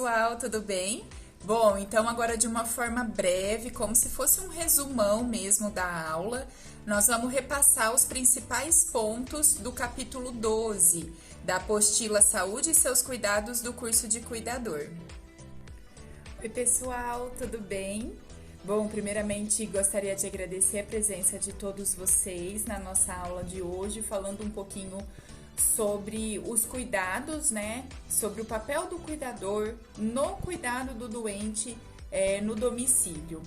pessoal, tudo bem? Bom, então agora de uma forma breve, como se fosse um resumão mesmo da aula, nós vamos repassar os principais pontos do capítulo 12 da apostila Saúde e seus cuidados do curso de cuidador. Oi pessoal, tudo bem? Bom, primeiramente gostaria de agradecer a presença de todos vocês na nossa aula de hoje, falando um pouquinho sobre os cuidados, né? Sobre o papel do cuidador no cuidado do doente no domicílio.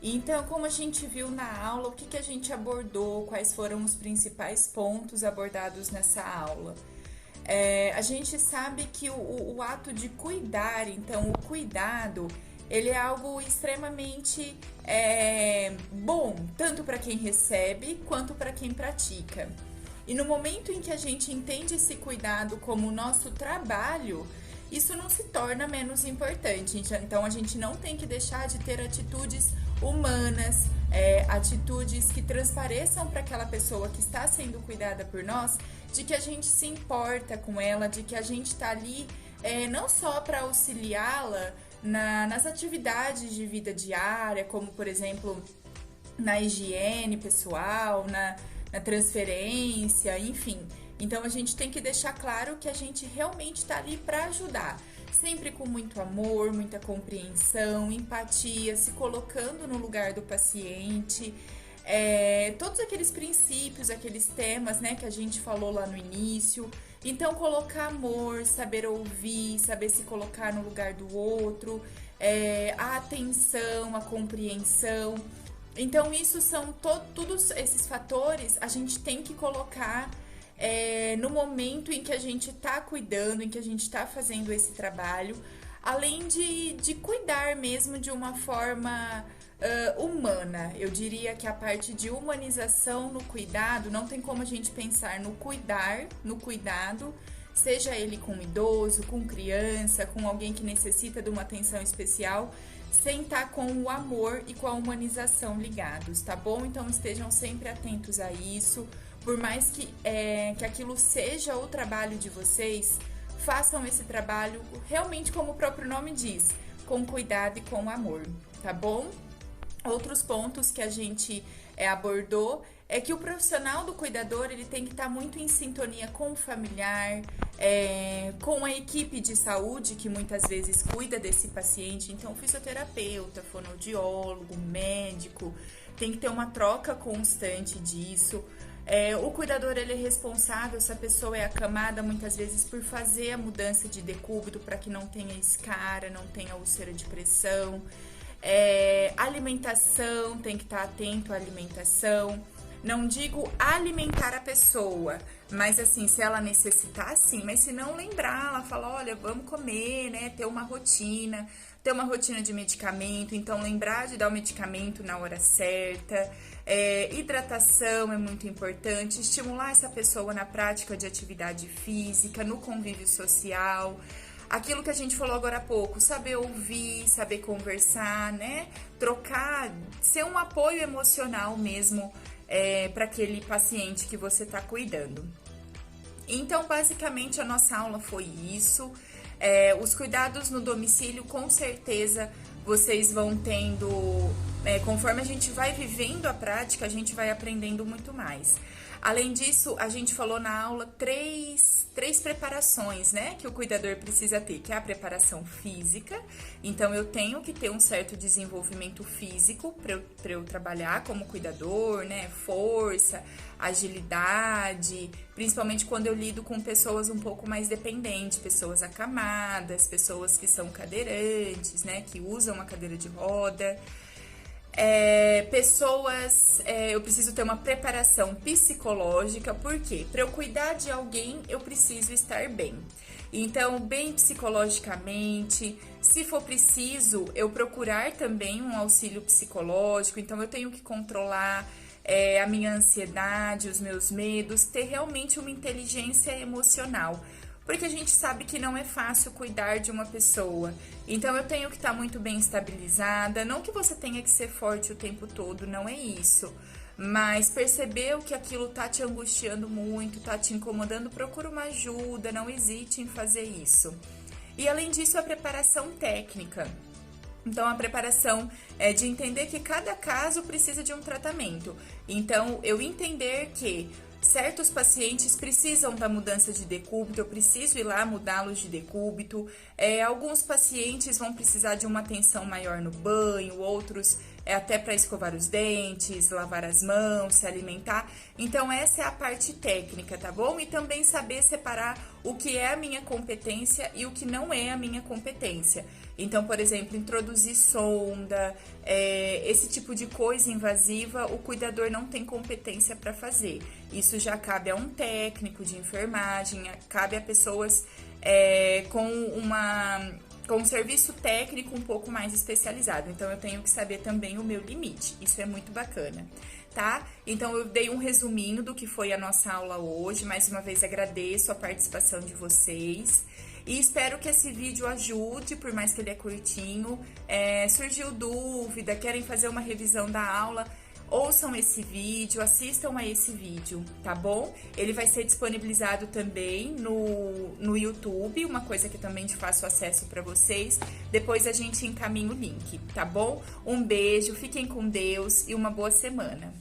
Então, como a gente viu na aula, o que a gente abordou, quais foram os principais pontos abordados nessa aula? A gente sabe que o ato de cuidar, então o cuidado, ele é algo extremamente bom, tanto para quem recebe quanto para quem pratica. E no momento em que a gente entende esse cuidado como nosso trabalho, isso não se torna menos importante. Então a gente não tem que deixar de ter atitudes humanas, atitudes que transpareçam para aquela pessoa que está sendo cuidada por nós, de que a gente se importa com ela, de que a gente está ali não só para auxiliá-la nas atividades de vida diária, como por exemplo na higiene pessoal, na transferência, enfim. Então a gente tem que deixar claro que a gente realmente está ali para ajudar, sempre com muito amor, muita compreensão, empatia, se colocando no lugar do paciente. Todos aqueles princípios, aqueles temas, né, que a gente falou lá no início. Então colocar amor, saber ouvir, saber se colocar no lugar do outro, a atenção, a compreensão. Então, isso são todos esses fatores a gente tem que colocar no momento em que a gente está cuidando, em que a gente está fazendo esse trabalho, além de cuidar mesmo de uma forma humana. Eu diria que a parte de humanização no cuidado, não tem como a gente pensar no cuidado, seja ele com um idoso, com criança, com alguém que necessita de uma atenção especial, sem estar com o amor e com a humanização ligados, tá bom? Então estejam sempre atentos a isso. Por mais que aquilo seja o trabalho de vocês, façam esse trabalho realmente como o próprio nome diz, com cuidado e com amor, tá bom? Outros pontos que a gente abordou é que o profissional do cuidador ele tem que estar muito em sintonia com o familiar, com a equipe de saúde que muitas vezes cuida desse paciente, então fisioterapeuta, fonoaudiólogo, médico, tem que ter uma troca constante disso. O cuidador ele é responsável, se a pessoa é acamada, muitas vezes por fazer a mudança de decúbito para que não tenha escara, não tenha úlcera de pressão. Alimentação, tem que estar atento à alimentação. Não digo alimentar a pessoa, mas assim, se ela necessitar, sim. Mas se não lembrar, ela fala, olha, vamos comer, né? Ter uma rotina de medicamento. Então, lembrar de dar o medicamento na hora certa. Hidratação é muito importante. Estimular essa pessoa na prática de atividade física, no convívio social. Aquilo que a gente falou agora há pouco, saber ouvir, saber conversar, né? Trocar, ser um apoio emocional mesmo para aquele paciente que você está cuidando. Então, basicamente, a nossa aula foi isso. Os cuidados no domicílio, com certeza, vocês vão tendo, conforme a gente vai vivendo a prática, a gente vai aprendendo muito mais. Além disso, a gente falou na aula três preparações, né, que o cuidador precisa ter, que é a preparação física. Então, eu tenho que ter um certo desenvolvimento físico para eu trabalhar como cuidador, né, força, agilidade, principalmente quando eu lido com pessoas um pouco mais dependentes, pessoas acamadas, pessoas que são cadeirantes, né, que usam a cadeira de roda. Eu preciso ter uma preparação psicológica, porque para eu cuidar de alguém, eu preciso estar bem. Então, bem psicologicamente, se for preciso, eu procurar também um auxílio psicológico, então eu tenho que controlar a minha ansiedade, os meus medos, ter realmente uma inteligência emocional. Porque a gente sabe que não é fácil cuidar de uma pessoa. Então, eu tenho que estar muito bem estabilizada. Não que você tenha que ser forte o tempo todo, não é isso. Mas percebeu que aquilo tá te angustiando muito, tá te incomodando, procura uma ajuda, não hesite em fazer isso. E além disso, a preparação técnica. Então, a preparação é de entender que cada caso precisa de um tratamento. Então, eu entender que certos pacientes precisam da mudança de decúbito, eu preciso ir lá mudá-los de decúbito. Alguns pacientes vão precisar de uma atenção maior no banho, outros até para escovar os dentes, lavar as mãos, se alimentar. Então, essa é a parte técnica, tá bom? E também saber separar o que é a minha competência e o que não é a minha competência. Então, por exemplo, introduzir sonda, esse tipo de coisa invasiva, o cuidador não tem competência para fazer. Isso já cabe a um técnico de enfermagem, cabe a pessoas com um serviço técnico um pouco mais especializado. Então, eu tenho que saber também o meu limite. Isso é muito bacana, tá? Então, eu dei um resuminho do que foi a nossa aula hoje. Mais uma vez, agradeço a participação de vocês. E espero que esse vídeo ajude, por mais que ele é curtinho. Surgiu dúvida, querem fazer uma revisão da aula? Ouçam esse vídeo, assistam a esse vídeo, tá bom? Ele vai ser disponibilizado também no YouTube, uma coisa que também te faço acesso para vocês. Depois a gente encaminha o link, tá bom? Um beijo, fiquem com Deus e uma boa semana.